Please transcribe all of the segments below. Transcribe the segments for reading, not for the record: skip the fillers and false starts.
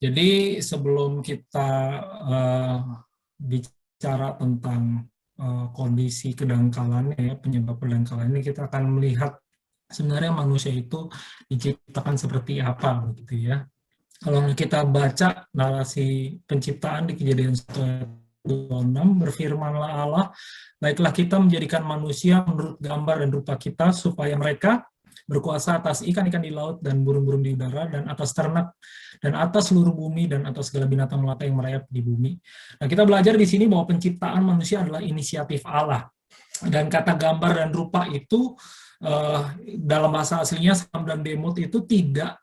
Jadi sebelum kita bicara tentang kondisi kedangkalannya, ya, penyebab kedangkalan ini, kita akan melihat sebenarnya manusia itu diciptakan seperti apa, begitu ya. Kalau kita baca narasi penciptaan di Kejadian 1:26, berfirmanlah Allah, baiklah kita menjadikan manusia menurut gambar dan rupa kita, supaya mereka berkuasa atas ikan-ikan di laut dan burung-burung di udara, dan atas ternak, dan atas seluruh bumi, dan atas segala binatang melata yang merayap di bumi. Nah, kita belajar di sini bahwa penciptaan manusia adalah inisiatif Allah. Dan kata gambar dan rupa itu, dalam bahasa aslinya, Sam dan Demut itu tidak,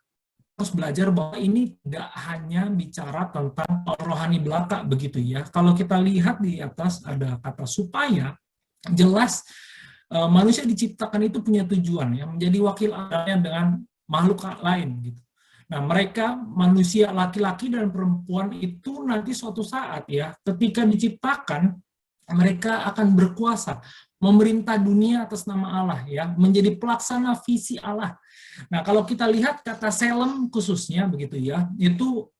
harus belajar bahwa ini tidak hanya bicara tentang rohani belaka, begitu ya. Kalau kita lihat di atas ada kata supaya, jelas manusia diciptakan itu punya tujuan, ya, menjadi wakil Allah dengan makhluk lain gitu. Nah, mereka manusia laki-laki dan perempuan itu nanti suatu saat, ya, ketika diciptakan, mereka akan berkuasa memerintah dunia atas nama Allah, ya, menjadi pelaksana visi Allah. Nah, kalau kita lihat kata Selem khususnya, begitu ya, itu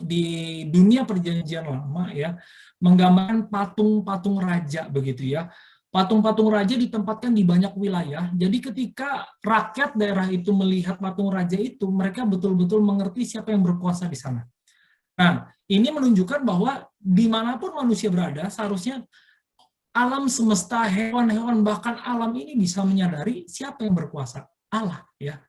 di dunia perjanjian lama, ya, menggambarkan patung-patung raja, begitu ya. Patung-patung raja ditempatkan di banyak wilayah, jadi ketika rakyat daerah itu melihat patung raja itu, mereka betul-betul mengerti siapa yang berkuasa di sana. Nah, ini menunjukkan bahwa dimanapun manusia berada, seharusnya alam semesta, hewan-hewan, bahkan alam ini bisa menyadari siapa yang berkuasa, Allah, ya.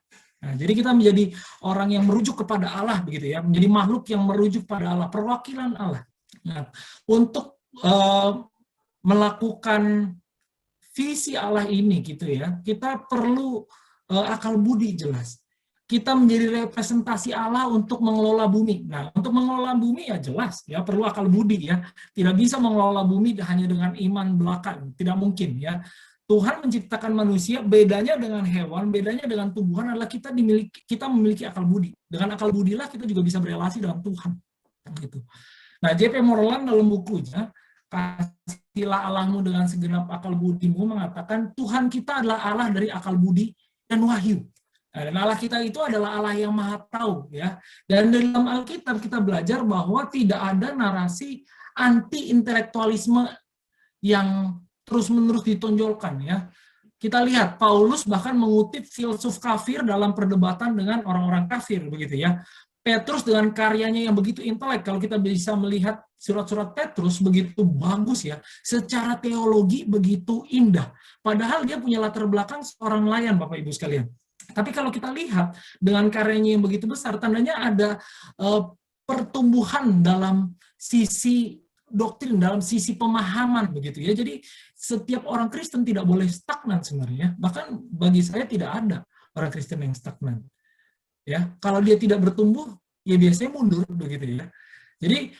Nah, jadi kita menjadi orang yang merujuk kepada Allah, begitu ya, menjadi makhluk yang merujuk pada Allah, perwakilan Allah. Nah, untuk melakukan visi Allah ini, gitu ya, kita perlu akal budi jelas. Kita menjadi representasi Allah untuk mengelola bumi. Nah, untuk mengelola bumi ya jelas, ya perlu akal budi, ya. Tidak bisa mengelola bumi hanya dengan iman belaka, tidak mungkin, ya. Tuhan menciptakan manusia, bedanya dengan hewan, bedanya dengan tumbuhan adalah kita memiliki akal budi. Dengan akal budilah kita juga bisa berelasi dengan Tuhan. Gitu. Nah, J.P. Moreland dalam bukunya Kasihlah Allahmu dengan segenap akal budimu mengatakan Tuhan kita adalah Allah dari akal budi dan wahyu. Nah, dan Allah kita itu adalah Allah yang maha tahu, ya. Dan dalam Alkitab kita belajar bahwa tidak ada narasi anti intelektualisme yang terus-menerus ditonjolkan, ya. Kita lihat Paulus bahkan mengutip filsuf kafir dalam perdebatan dengan orang-orang kafir, begitu ya. Petrus dengan karyanya yang begitu intelek, kalau kita bisa melihat surat-surat Petrus begitu bagus, ya, secara teologi begitu indah. Padahal dia punya latar belakang seorang nelayan, Bapak Ibu sekalian. Tapi kalau kita lihat dengan karyanya yang begitu besar, tandanya ada pertumbuhan dalam sisi doktrin, dalam sisi pemahaman, begitu ya. Jadi setiap orang Kristen tidak boleh stagnan sebenarnya. Bahkan bagi saya tidak ada orang Kristen yang stagnan. Ya, kalau dia tidak bertumbuh, ya biasanya mundur, begitu ya. Jadi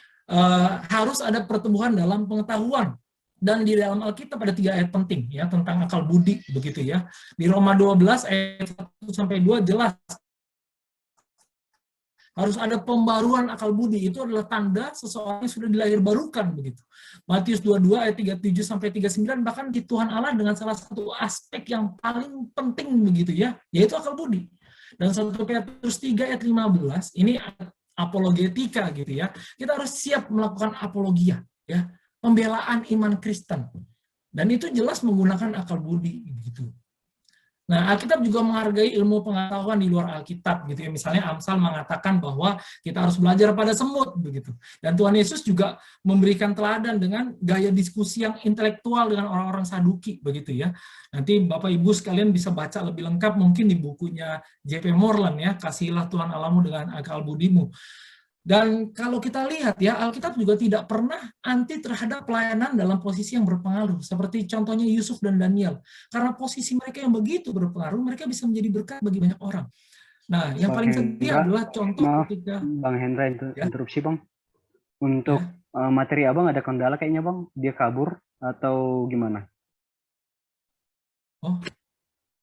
harus ada pertumbuhan dalam pengetahuan. Dan di dalam Alkitab ada 3 ayat penting, ya, tentang akal budi, begitu ya. Di Roma 12 ayat 1-2 jelas harus ada pembaruan akal budi, itu adalah tanda seseorang yang sudah dilahirbarukan, begitu. Matius 22 ayat 37-39, bahkan di Tuhan Allah dengan salah satu aspek yang paling penting, begitu ya, yaitu akal budi. Dan 1 Petrus 3 ayat 15, ini apologetika, gitu ya. Kita harus siap melakukan apologia, ya, pembelaan iman Kristen. Dan itu jelas menggunakan akal budi, gitu. Nah, Alkitab juga menghargai ilmu pengetahuan di luar Alkitab, gitu ya. Misalnya Amsal mengatakan bahwa kita harus belajar pada semut, begitu. Dan Tuhan Yesus juga memberikan teladan dengan gaya diskusi yang intelektual dengan orang-orang Saduki, begitu ya. Nanti Bapak Ibu sekalian bisa baca lebih lengkap mungkin di bukunya J.P. Moreland, ya, Kasihilah Tuhan Allahmu dengan akal budimu. Dan kalau kita lihat, ya, Alkitab juga tidak pernah anti terhadap pelayanan dalam posisi yang berpengaruh. Seperti contohnya Yusuf dan Daniel. Karena posisi mereka yang begitu berpengaruh, mereka bisa menjadi berkat bagi banyak orang. Nah, yang Bang paling sedih Hendra, adalah contoh maaf ketika... Bang Hendra Ya, interupsi Bang. Untuk ya. materi Abang ada kendala kayaknya Bang, dia kabur atau gimana? Oh,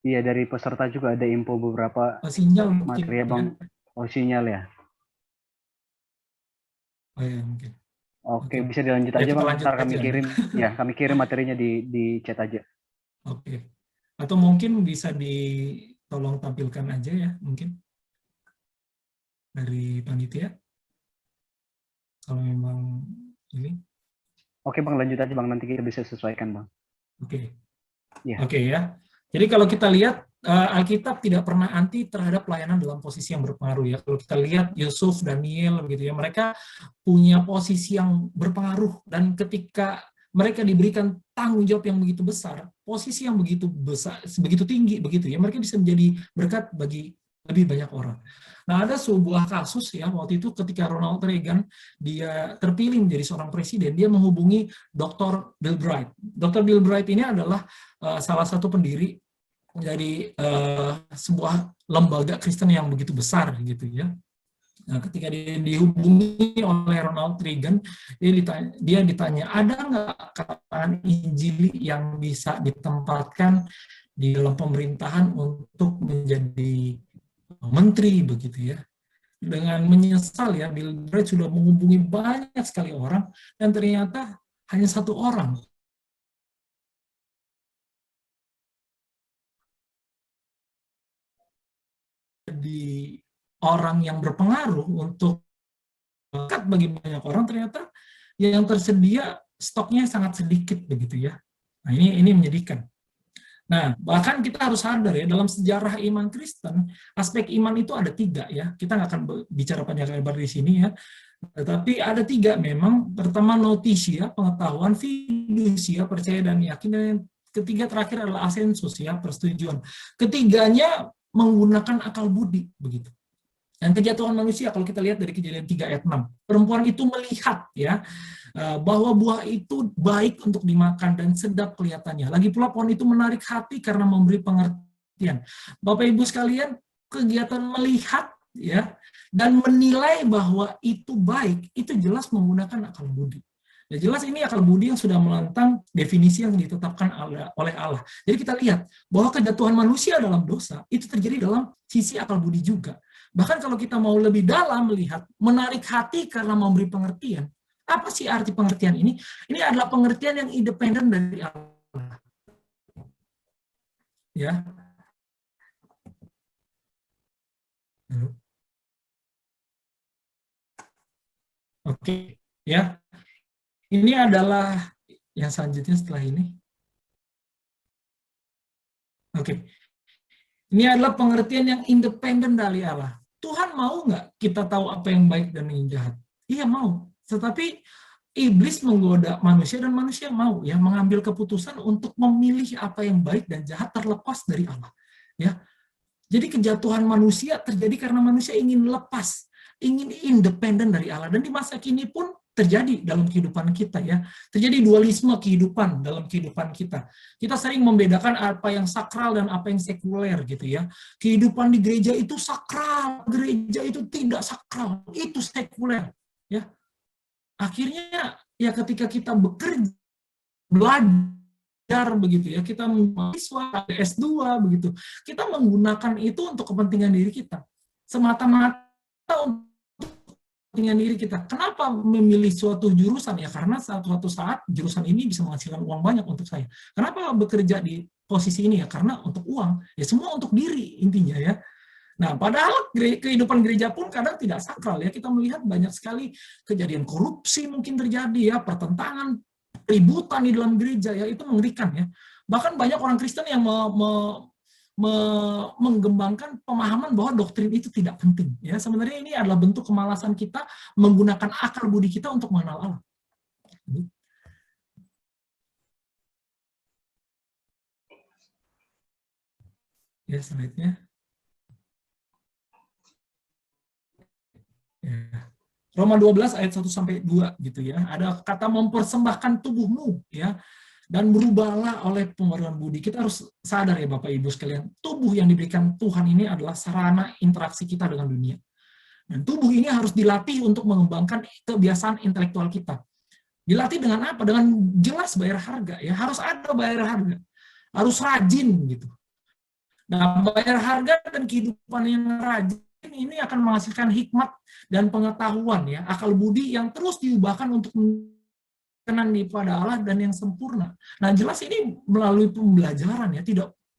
Iya, dari peserta juga ada info beberapa sinyal mungkin, materi ya. Abang. Oh, sinyal ya. Oh, ya, mungkin. Oke, Oke. bisa dilanjut Ya, aja kita Bang. lanjut Ntar kami aja, ya. kirim, ya kami kirim materinya di chat aja. Oke. Atau mungkin bisa ditolong tampilkan aja, ya, mungkin. Dari panitia. kalau memang ini. Oke Bang, lanjut aja Bang, nanti kita bisa sesuaikan Bang. Oke. Ya. Oke ya. Jadi kalau kita lihat Alkitab tidak pernah anti terhadap pelayanan dalam posisi yang berpengaruh ya. Kalau kita lihat Yusuf, Daniel begitu ya, mereka punya posisi yang berpengaruh, dan ketika mereka diberikan tanggung jawab yang begitu besar, posisi yang begitu besar, begitu tinggi begitu ya, mereka bisa menjadi berkat bagi lebih banyak orang. Nah, ada sebuah kasus ya, waktu itu ketika Ronald Reagan dia terpilih menjadi seorang presiden, dia menghubungi Dr. Bill Bright. Dr. Bill Bright ini adalah salah satu pendiri dari sebuah lembaga Kristen yang begitu besar gitu ya. Nah, ketika dia dihubungi oleh Ronald Reagan, dia ditanya, ada nggak kataan Injili yang bisa ditempatkan di dalam pemerintahan untuk menjadi menteri begitu ya. Dengan menyesal ya, Bill Bright sudah menghubungi banyak sekali orang, dan ternyata hanya satu orang di orang yang berpengaruh untuk dekat bagi banyak orang, ternyata yang tersedia stoknya sangat sedikit begitu ya. Nah, ini menyedihkan. Nah, bahkan kita harus sadar ya, dalam sejarah iman Kristen, aspek iman itu ada 3 ya. Kita nggak akan bicara panjang lebar di sini ya. Tetapi ada 3 memang. Pertama, notitia, pengetahuan, fidusia, percaya dan yakin, dan yang ketiga terakhir adalah asensus ya, persetujuan. Ketiganya menggunakan akal budi begitu. Dan kejatuhan manusia, kalau kita lihat dari Kejadian 3 ayat 6, perempuan itu melihat ya bahwa buah itu baik untuk dimakan dan sedap kelihatannya. Lagi pula pohon itu menarik hati karena memberi pengertian. Bapak Ibu sekalian, kegiatan melihat ya dan menilai bahwa itu baik, itu jelas menggunakan akal budi. Ya, jelas ini akal budi yang sudah menentang definisi yang ditetapkan oleh Allah. Jadi kita lihat bahwa kejatuhan manusia dalam dosa itu terjadi dalam sisi akal budi juga. Bahkan kalau kita mau lebih dalam melihat, menarik hati karena memberi pengertian. Apa sih arti pengertian ini? Ini adalah pengertian yang independen dari Allah. Ya. Oke, ya. Ini adalah yang selanjutnya setelah ini. Oke. Ini adalah pengertian yang independen dari Allah. Tuhan mau nggak kita tahu apa yang baik dan yang jahat? Iya mau. Tetapi iblis menggoda manusia, dan manusia mau ya mengambil keputusan untuk memilih apa yang baik dan jahat terlepas dari Allah. Ya. Jadi kejatuhan manusia terjadi karena manusia ingin lepas, ingin independen dari Allah. Dan di masa kini pun terjadi dalam kehidupan kita ya. Terjadi dualisme kehidupan dalam kehidupan kita. Kita sering membedakan apa yang sakral dan apa yang sekuler gitu ya. Kehidupan di gereja itu sakral, gereja itu tidak sakral, itu sekuler ya. Akhirnya ya ketika kita bekerja, belajar begitu ya, kita mahasiswa S2 begitu, kita menggunakan itu untuk kepentingan diri kita, semata-mata untuk kepentingan diri kita. Kenapa memilih suatu jurusan? Ya karena suatu saat jurusan ini bisa menghasilkan uang banyak untuk saya. Kenapa bekerja di posisi ini? Ya karena untuk uang. Ya semua untuk diri intinya ya. Nah, padahal kehidupan gereja pun kadang tidak sakral ya. Kita melihat banyak sekali kejadian korupsi mungkin terjadi ya, pertentangan, ributan di dalam gereja ya, itu mengerikan ya. Bahkan banyak orang Kristen yang mengembangkan pemahaman bahwa doktrin itu tidak penting ya. Sebenarnya ini adalah bentuk kemalasan kita menggunakan akal budi kita untuk mengenal Allah. Ya, slide-nya. Ya. Roma 12 ayat 1 sampai 2 gitu ya. Ada kata mempersembahkan tubuhmu ya, dan berubahlah oleh pembaruan budi. Kita harus sadar ya Bapak Ibu sekalian, tubuh yang diberikan Tuhan ini adalah sarana interaksi kita dengan dunia. Dan tubuh ini harus dilatih untuk mengembangkan kebiasaan intelektual kita. Dilatih dengan apa? Dengan jelas bayar harga ya, harus ada bayar harga. Harus rajin gitu. Nah, bayar harga dan kehidupan yang rajin ini akan menghasilkan hikmat dan pengetahuan ya, akal budi yang terus diubahkan untuk kenan pada Allah dan yang sempurna. Nah, jelas ini melalui pembelajaran ya,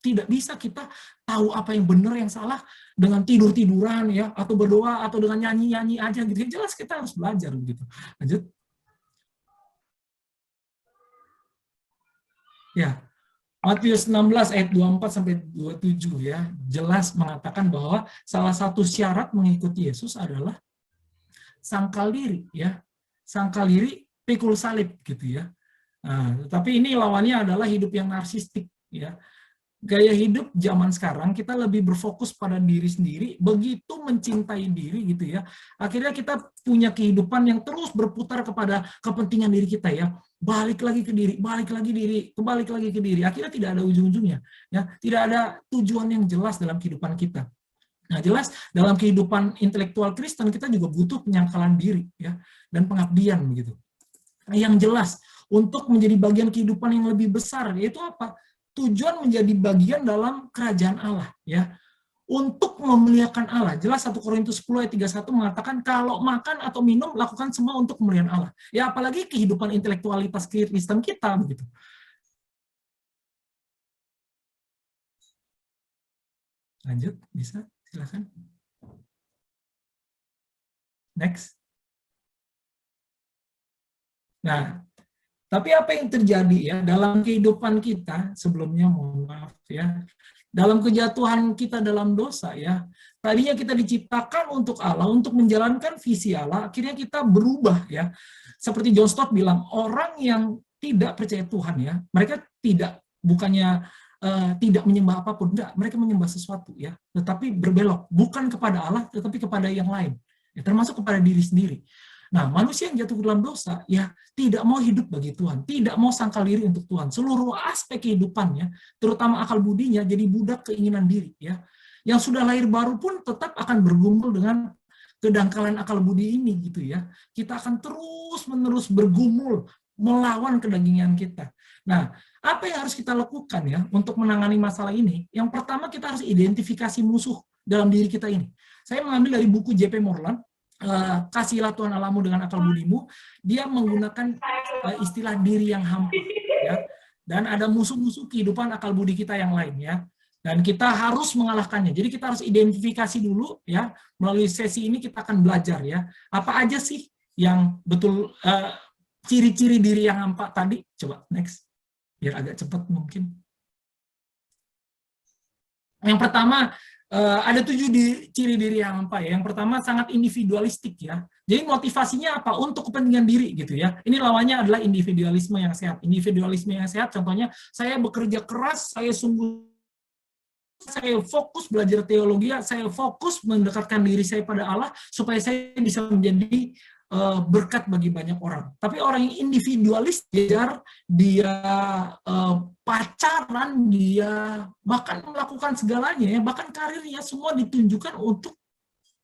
Tidak bisa kita tahu apa yang benar, yang salah dengan tidur-tiduran ya, atau berdoa, atau dengan nyanyi-nyanyi aja gitu. Jelas kita harus belajar begitu. Lanjut. Ya, Matius 16 ayat 24 sampai 27 ya, jelas mengatakan bahwa salah satu syarat mengikuti Yesus adalah sangkal diri ya. Sangkal diri, pikul salib gitu ya. Nah, tapi ini lawannya adalah hidup yang narsistik ya. Gaya hidup zaman sekarang kita lebih berfokus pada diri sendiri, begitu mencintai diri gitu ya. Akhirnya kita punya kehidupan yang terus berputar kepada kepentingan diri kita ya. Balik lagi ke diri, balik lagi diri, kebalik lagi ke diri. Akhirnya tidak ada ujung-ujungnya ya. Tidak ada tujuan yang jelas dalam kehidupan kita. Nah, jelas dalam kehidupan intelektual Kristen kita juga butuh penyangkalan diri ya dan pengabdian begitu. Nah, yang jelas untuk menjadi bagian kehidupan yang lebih besar yaitu apa? Tujuan menjadi bagian dalam kerajaan Allah ya, untuk memuliakan Allah. Jelas 1 Korintus 10 ayat 31 mengatakan kalau makan atau minum lakukan semua untuk kemuliaan Allah. Ya apalagi kehidupan intelektualitas Kristen kita begitu. Lanjut, bisa silakan. Next. Nah, tapi apa yang terjadi ya dalam kehidupan kita sebelumnya, mohon maaf ya, dalam kejatuhan kita dalam dosa ya, tadinya kita diciptakan untuk Allah, untuk menjalankan visi Allah, akhirnya kita berubah ya. Seperti John Stott bilang, orang yang tidak percaya Tuhan ya, mereka bukannya tidak menyembah apapun, enggak, mereka menyembah sesuatu ya, tetapi berbelok, bukan kepada Allah, tetapi kepada yang lain, ya, termasuk kepada diri sendiri. Nah, manusia yang jatuh ke dalam dosa, ya tidak mau hidup bagi Tuhan, tidak mau sangkal diri untuk Tuhan. Seluruh aspek kehidupannya, terutama akal budinya, jadi budak keinginan diri. Ya, yang sudah lahir baru pun tetap akan bergumul dengan kedangkalan akal budi ini, gitu ya. Kita akan terus-menerus bergumul melawan kedagingan kita. Nah, apa yang harus kita lakukan ya untuk menangani masalah ini? Yang pertama kita harus identifikasi musuh dalam diri kita ini. Saya mengambil dari buku J.P. Moreland, Kasihilah Tuhan Allahmu dengan akal budimu. Dia menggunakan istilah diri yang hampa ya, dan ada musuh-musuh kehidupan akal budi kita yang lain ya, dan kita harus mengalahkannya. Jadi kita harus identifikasi dulu ya. Melalui sesi ini kita akan belajar ya, apa aja sih yang betul ciri-ciri diri yang hampa tadi. Coba next, biar agak cepat mungkin. Yang pertama, ada 7 ciri diri yang hampa ya. Yang pertama sangat individualistik ya. Jadi motivasinya apa? Untuk kepentingan diri gitu ya. Ini lawannya adalah individualisme yang sehat. Individualisme yang sehat contohnya saya bekerja keras, saya fokus belajar teologi, saya fokus mendekatkan diri saya pada Allah supaya saya bisa menjadi berkat bagi banyak orang. Tapi orang yang individualis, dia pacaran, dia bahkan melakukan segalanya, ya, bahkan karirnya semua ditunjukkan untuk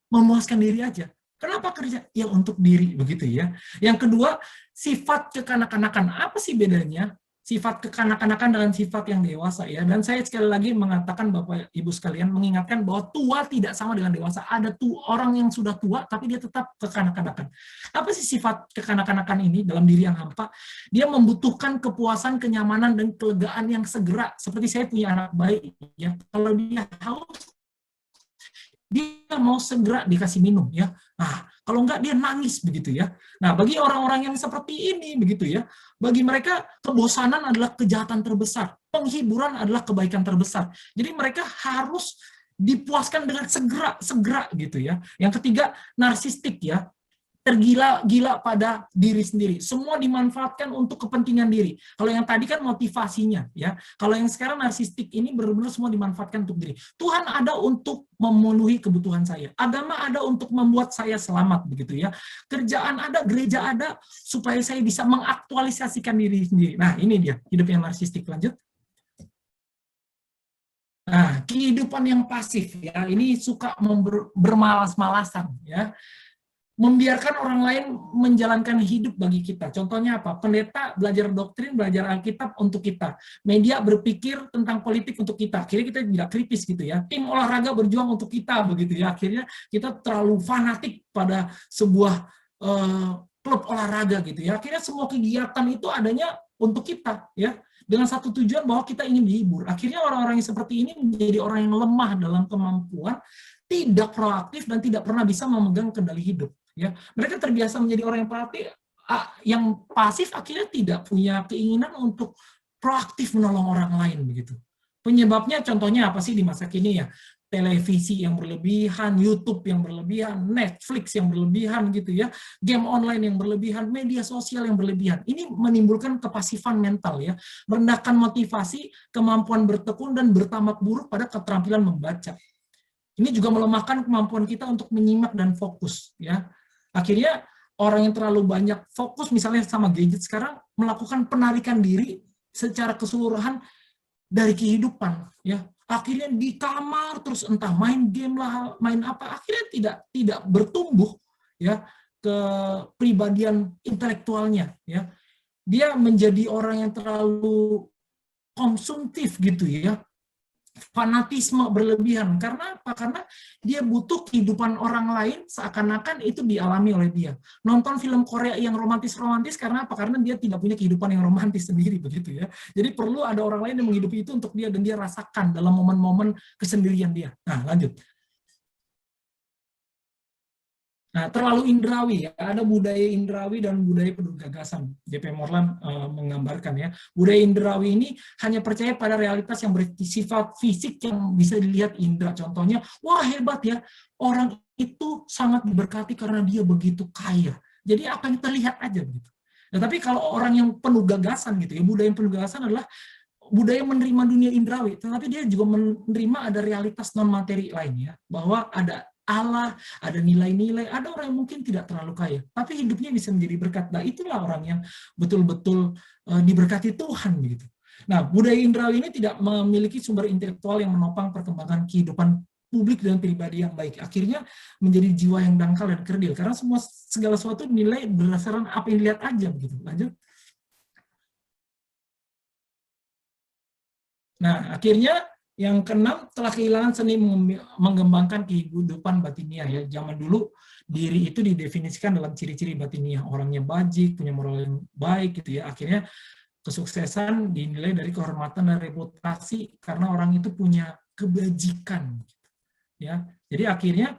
memuaskan diri aja. Kenapa kerja? Ya untuk diri, begitu ya. Yang kedua, sifat kekanak-kanakan. Apa sih bedanya sifat kekanak-kanakan dengan sifat yang dewasa ya? Dan saya sekali lagi mengatakan Bapak Ibu sekalian, mengingatkan bahwa tua tidak sama dengan dewasa. Ada orang yang sudah tua tapi dia tetap kekanak-kanakan. Apa sih sifat kekanak-kanakan ini dalam diri yang hampa? Dia membutuhkan kepuasan, kenyamanan dan kelegaan yang segera. Seperti saya punya anak bayi ya. Kalau dia haus, dia mau segera dikasih minum ya. Nah, kalau enggak dia nangis begitu ya. Nah, bagi orang-orang yang seperti ini begitu ya, bagi mereka kebosanan adalah kejahatan terbesar, penghiburan adalah kebaikan terbesar. Jadi mereka harus dipuaskan dengan segera gitu ya. Yang ketiga, narsistik ya. Tergila-gila pada diri sendiri. Semua dimanfaatkan untuk kepentingan diri. Kalau yang tadi kan motivasinya ya. Kalau yang sekarang narsistik ini benar-benar semua dimanfaatkan untuk diri. Tuhan ada untuk memenuhi kebutuhan saya. Agama ada untuk membuat saya selamat begitu ya. Kerjaan ada, gereja ada supaya saya bisa mengaktualisasikan diri sendiri. Nah, ini dia hidup yang narsistik. Lanjut. Nah, kehidupan yang pasif ya. Ini suka bermalas-malasan ya. Membiarkan orang lain menjalankan hidup bagi kita. Contohnya apa? Pendeta belajar doktrin, belajar Alkitab untuk kita. Media berpikir tentang politik untuk kita. Akhirnya kita tidak kritis gitu ya. Tim olahraga berjuang untuk kita begitu ya. Akhirnya kita terlalu fanatik pada sebuah klub olahraga gitu ya. Akhirnya semua kegiatan itu adanya untuk kita ya. dengan satu tujuan bahwa kita ingin dihibur. Akhirnya orang-orang yang seperti ini menjadi orang yang lemah dalam kemampuan, tidak proaktif dan tidak pernah bisa memegang kendali hidup. Ya, mereka terbiasa menjadi orang yang pasif, akhirnya tidak punya keinginan untuk proaktif menolong orang lain begitu. Penyebabnya contohnya apa sih di masa kini ya? Televisi yang berlebihan, YouTube yang berlebihan, Netflix yang berlebihan gitu ya, game online yang berlebihan, media sosial yang berlebihan. Ini menimbulkan kepasifan mental ya, merendahkan motivasi, kemampuan bertekun dan bertambah buruk pada keterampilan membaca. Ini juga melemahkan kemampuan kita untuk menyimak dan fokus ya. Akhirnya orang yang terlalu banyak fokus misalnya sama gadget sekarang melakukan penarikan diri secara keseluruhan dari kehidupan ya, akhirnya di kamar terus entah main game lah, main apa, akhirnya tidak bertumbuh ya kepribadian intelektualnya ya, dia menjadi orang yang terlalu konsumtif gitu ya, fanatisme berlebihan. Karena apa? Karena dia butuh kehidupan orang lain seakan-akan itu dialami oleh dia. Nonton film Korea yang romantis-romantis karena apa? Karena dia tidak punya kehidupan yang romantis sendiri begitu ya. Jadi perlu ada orang lain yang menghidupi itu untuk dia dan dia rasakan dalam momen-momen kesendirian dia. Nah, lanjut. Nah, terlalu indrawi ya, ada budaya indrawi dan budaya penuh gagasan. JP Moreland menggambarkan ya, budaya indrawi ini hanya percaya pada realitas yang bersifat fisik yang bisa dilihat indra. Contohnya, wah hebat ya, orang itu sangat diberkati karena dia begitu kaya. Jadi akan terlihat aja begitu. Nah, tapi kalau orang yang penuh gagasan gitu ya, budaya yang penuh gagasan adalah budaya menerima dunia indrawi, tetapi dia juga menerima ada realitas non materi lainnya, bahwa ada Allah, ada nilai-nilai, ada orang yang mungkin tidak terlalu kaya, tapi hidupnya bisa menjadi berkat. Nah, itulah orang yang betul-betul diberkati Tuhan begitu. Nah, budaya indrawi ini tidak memiliki sumber intelektual yang menopang perkembangan kehidupan publik dan pribadi yang baik. Akhirnya menjadi jiwa yang dangkal dan kerdil, karena segala sesuatu nilai berdasarkan apa yang dilihat aja begitu. Lanjut. Nah, akhirnya yang keenam, telah kehilangan seni mengembangkan kehidupan batiniah ya. Zaman dulu diri itu didefinisikan dalam ciri-ciri batiniah, orangnya bajik, punya moral yang baik gitu ya. Akhirnya kesuksesan dinilai dari kehormatan dan reputasi karena orang itu punya kebajikan ya. Jadi akhirnya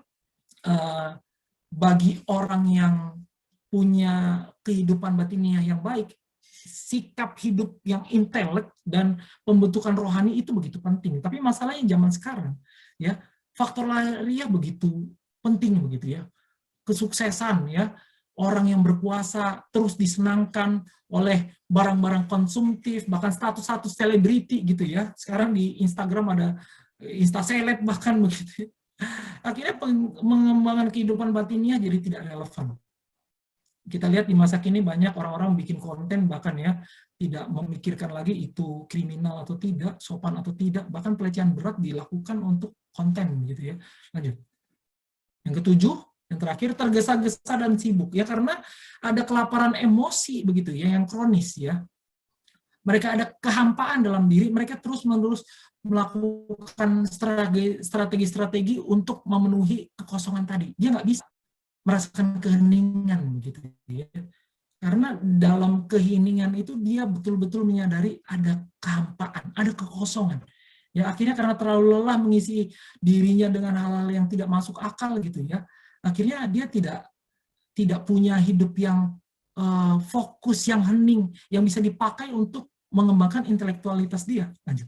bagi orang yang punya kehidupan batiniah yang baik, sikap hidup yang intelek dan pembentukan rohani itu begitu penting. Tapi masalahnya zaman sekarang, ya faktor lahiriah begitu penting begitu ya. Kesuksesan ya, orang yang berkuasa terus disenangkan oleh barang-barang konsumtif, bahkan status-status selebriti gitu ya. Sekarang di Instagram ada Insta seleb bahkan begitu. Akhirnya pengembangan kehidupan batinnya jadi tidak relevan. Kita lihat di masa kini banyak orang-orang bikin konten bahkan ya tidak memikirkan lagi itu kriminal atau tidak, sopan atau tidak, bahkan pelecehan berat dilakukan untuk konten gitu ya. Lanjut. Yang ketujuh, yang terakhir, tergesa-gesa dan sibuk ya, karena ada kelaparan emosi begitu ya yang kronis ya. Mereka ada kehampaan dalam diri, mereka terus-menerus melakukan strategi-strategi untuk memenuhi kekosongan tadi. Dia nggak bisa merasakan keheningan begitu ya. Karena dalam keheningan itu dia betul-betul menyadari ada kehampaan, ada kekosongan. Ya akhirnya karena terlalu lelah mengisi dirinya dengan hal-hal yang tidak masuk akal gitu ya. Akhirnya dia tidak punya hidup yang fokus, yang hening, yang bisa dipakai untuk mengembangkan intelektualitas dia. Lanjut.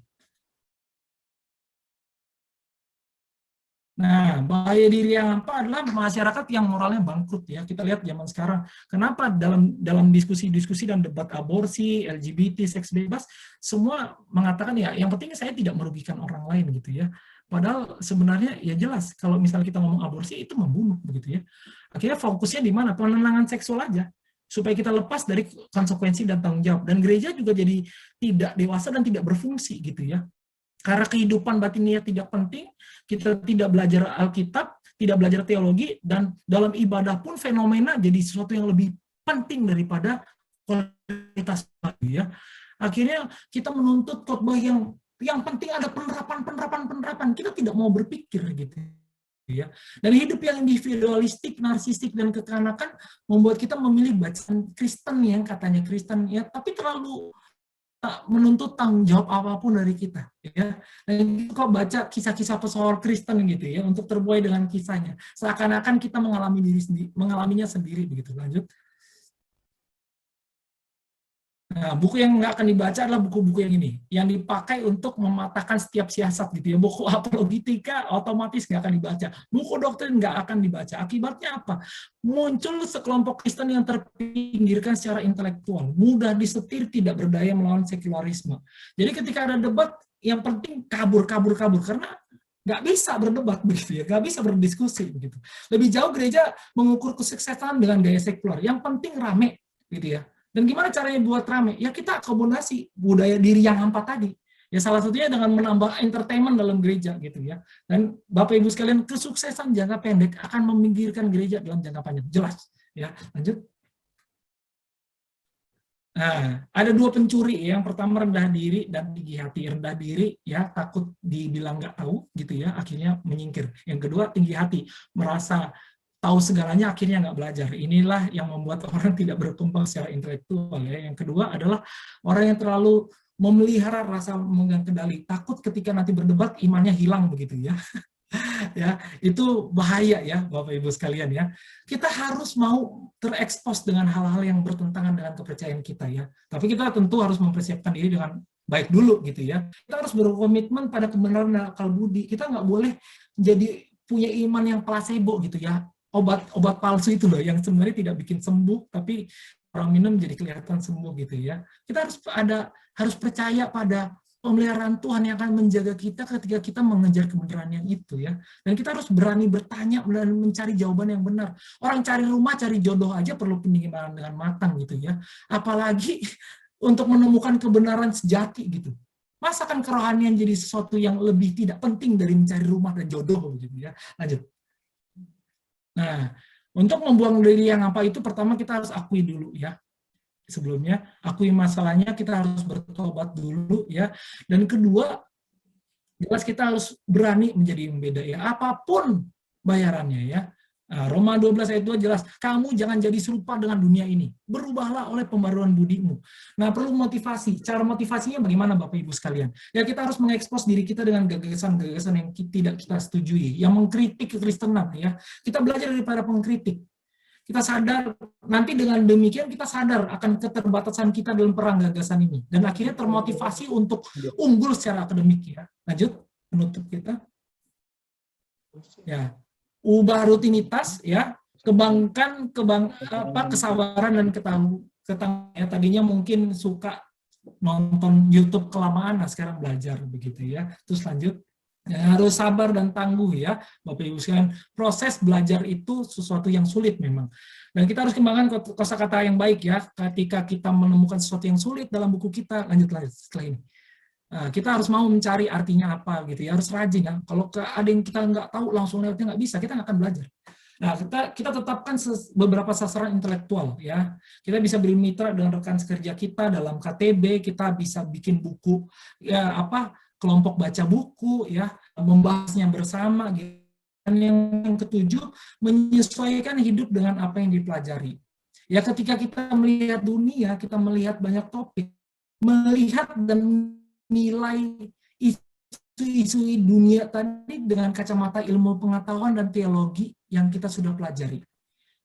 Nah, bahaya diri yang apa adalah masyarakat yang moralnya bangkrut ya. Kita lihat zaman sekarang. Kenapa dalam diskusi-diskusi dan debat aborsi, LGBT, seks bebas, semua mengatakan ya yang penting saya tidak merugikan orang lain gitu ya. Padahal sebenarnya ya jelas kalau misalnya kita ngomong aborsi itu membunuh begitu ya. Akhirnya fokusnya di mana? Penenangan seksual aja supaya kita lepas dari konsekuensi dan tanggung jawab. Dan gereja juga jadi tidak dewasa dan tidak berfungsi gitu ya. Karena kehidupan batinnya tidak penting, kita tidak belajar Alkitab, tidak belajar teologi, dan dalam ibadah pun fenomena jadi sesuatu yang lebih penting daripada kualitas ya. Akhirnya kita menuntut khotbah yang penting ada penerapan. Kita tidak mau berpikir gitu ya. Dan hidup yang individualistik, narsistik dan kekanakan membuat kita memilih bacaan Kristen yang katanya Kristen ya, tapi terlalu menuntut tanggung jawab apapun dari kita, ya. Dan kok baca kisah-kisah pesohor Kristen gitu ya, untuk terbuai dengan kisahnya, seakan-akan kita mengalaminya sendiri begitu. Lanjut. Nah, buku yang nggak akan dibaca adalah buku-buku yang ini, yang dipakai untuk mematahkan setiap siasat gitu ya. Buku apologetika otomatis nggak akan dibaca. Buku doktrin nggak akan dibaca. Akibatnya apa? Muncul sekelompok Kristen yang terpinggirkan secara intelektual, mudah disetir, tidak berdaya melawan sekularisme. Jadi ketika ada debat, yang penting kabur, karena nggak bisa berdebat begitu ya, nggak bisa berdiskusi begitu. Lebih jauh gereja mengukur kesuksesan dengan gaya sekular. Yang penting rame gitu ya. Dan gimana caranya buat rame? Ya kita akomodasi budaya diri yang hampa tadi. Ya salah satunya dengan menambah entertainment dalam gereja gitu ya. Dan Bapak Ibu sekalian, kesuksesan jangka pendek akan meminggirkan gereja dalam jangka panjang. Jelas. Ya, lanjut. Nah, ada dua pencuri. Yang pertama rendah diri dan tinggi hati. Rendah diri ya takut dibilang nggak tahu gitu ya, akhirnya menyingkir. Yang kedua tinggi hati, merasa tahu segalanya akhirnya nggak belajar. Inilah yang membuat orang tidak berkembang secara intelektual ya. Yang kedua adalah orang yang terlalu memelihara rasa memegang kendali, takut ketika nanti berdebat imannya hilang begitu ya. Ya, itu bahaya ya Bapak Ibu sekalian ya. Kita harus mau terekspos dengan hal-hal yang bertentangan dengan kepercayaan kita ya. Tapi kita tentu harus mempersiapkan diri dengan baik dulu gitu ya. Kita harus berkomitmen pada kebenaran dan akal budi. Kita nggak boleh jadi punya iman yang placebo gitu ya. Obat palsu itu loh yang sebenarnya tidak bikin sembuh, tapi orang minum jadi kelihatan sembuh gitu ya. Kita harus percaya pada pemeliharaan Tuhan yang akan menjaga kita ketika kita mengejar kebenaran yang itu ya. Dan kita harus berani bertanya dan mencari jawaban yang benar. Orang cari rumah, cari jodoh aja perlu pendalaman dengan matang gitu ya. Apalagi untuk menemukan kebenaran sejati gitu. Masakan kerohanian jadi sesuatu yang lebih tidak penting dari mencari rumah dan jodoh gitu ya. Lanjut. Nah, untuk membuang diri yang apa itu pertama kita harus akui dulu ya. Sebelumnya akui masalahnya, kita harus bertobat dulu ya. Dan kedua, jelas kita harus berani menjadi yang beda ya. Apapun bayarannya ya. Nah, Roma 12 ayat 2 jelas, kamu jangan jadi serupa dengan dunia ini. Berubahlah oleh pembaruan budimu. Nah, perlu motivasi. Cara motivasinya bagaimana Bapak Ibu sekalian? Ya kita harus mengekspos diri kita dengan gagasan-gagasan yang tidak kita setujui, yang mengkritik kekristenan ya. Kita belajar dari para pengkritik. Kita sadar, nanti dengan demikian kita sadar akan keterbatasan kita dalam perang gagasan ini. Dan akhirnya termotivasi untuk unggul secara akademik ya. Lanjut, penutup kita. Ya, ubah rutinitas ya, kembangkan kesabaran dan ketangguhan. Ya, tadinya mungkin suka nonton YouTube kelamaan, nah sekarang belajar begitu ya. Terus lanjut. Ya, harus sabar dan tangguh ya, Bapak Ibu sekalian. Proses belajar itu sesuatu yang sulit memang. Dan kita harus kembangkan kosakata yang baik ya, ketika kita menemukan sesuatu yang sulit dalam buku kita. Lanjut setelah ini. Nah, kita harus mau mencari artinya apa gitu ya, harus rajin ya. Kalau ada yang kita nggak tahu langsung lewatnya nggak bisa, kita nggak akan belajar. Nah, kita tetapkan beberapa sasaran intelektual ya. Kita bisa bermitra dengan rekan sekerja kita dalam KTB, kita bisa bikin buku ya kelompok baca buku ya, membahasnya bersama gitu. Dan yang ketujuh, menyesuaikan hidup dengan apa yang dipelajari. Ya ketika kita melihat dunia, kita melihat banyak topik, melihat dan nilai isu-isu dunia tadi dengan kacamata ilmu pengetahuan dan teologi yang kita sudah pelajari.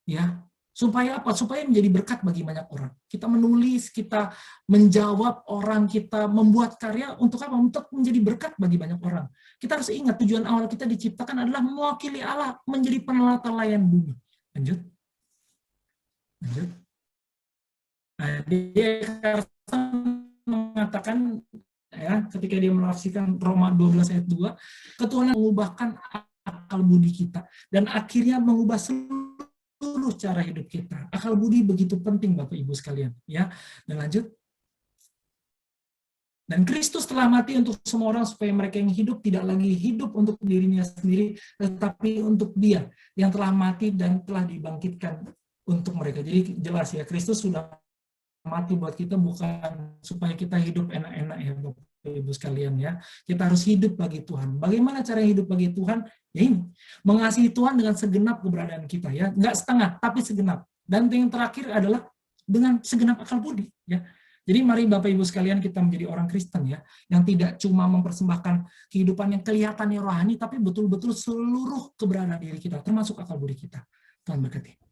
Ya, supaya apa? Supaya menjadi berkat bagi banyak orang. Kita menulis, kita menjawab orang, kita membuat karya untuk apa? Untuk menjadi berkat bagi banyak orang. Kita harus ingat tujuan awal kita diciptakan adalah mewakili Allah, menjadi penelatan bumi. Lanjut. Nah, dia mengatakan ya, ketika dia menafsirkan Roma 12 ayat 2, ketuhanan mengubahkan akal budi kita dan akhirnya mengubah seluruh cara hidup kita. Akal budi begitu penting Bapak Ibu sekalian ya. Dan lanjut. Dan Kristus telah mati untuk semua orang supaya mereka yang hidup tidak lagi hidup untuk dirinya sendiri, tetapi untuk Dia yang telah mati dan telah dibangkitkan untuk mereka. Jadi jelas ya, Kristus sudah mati buat kita bukan supaya kita hidup enak-enak ya Bapak Ibu sekalian ya. Kita harus hidup bagi Tuhan. Bagaimana cara hidup bagi Tuhan? Ya ini, mengasihi Tuhan dengan segenap keberadaan kita ya, enggak setengah tapi segenap. Dan yang terakhir adalah dengan segenap akal budi ya. Jadi mari Bapak Ibu sekalian kita menjadi orang Kristen ya, yang tidak cuma mempersembahkan kehidupan yang kelihatannya rohani, tapi betul-betul seluruh keberadaan diri kita, termasuk akal budi kita. Tuhan berkati.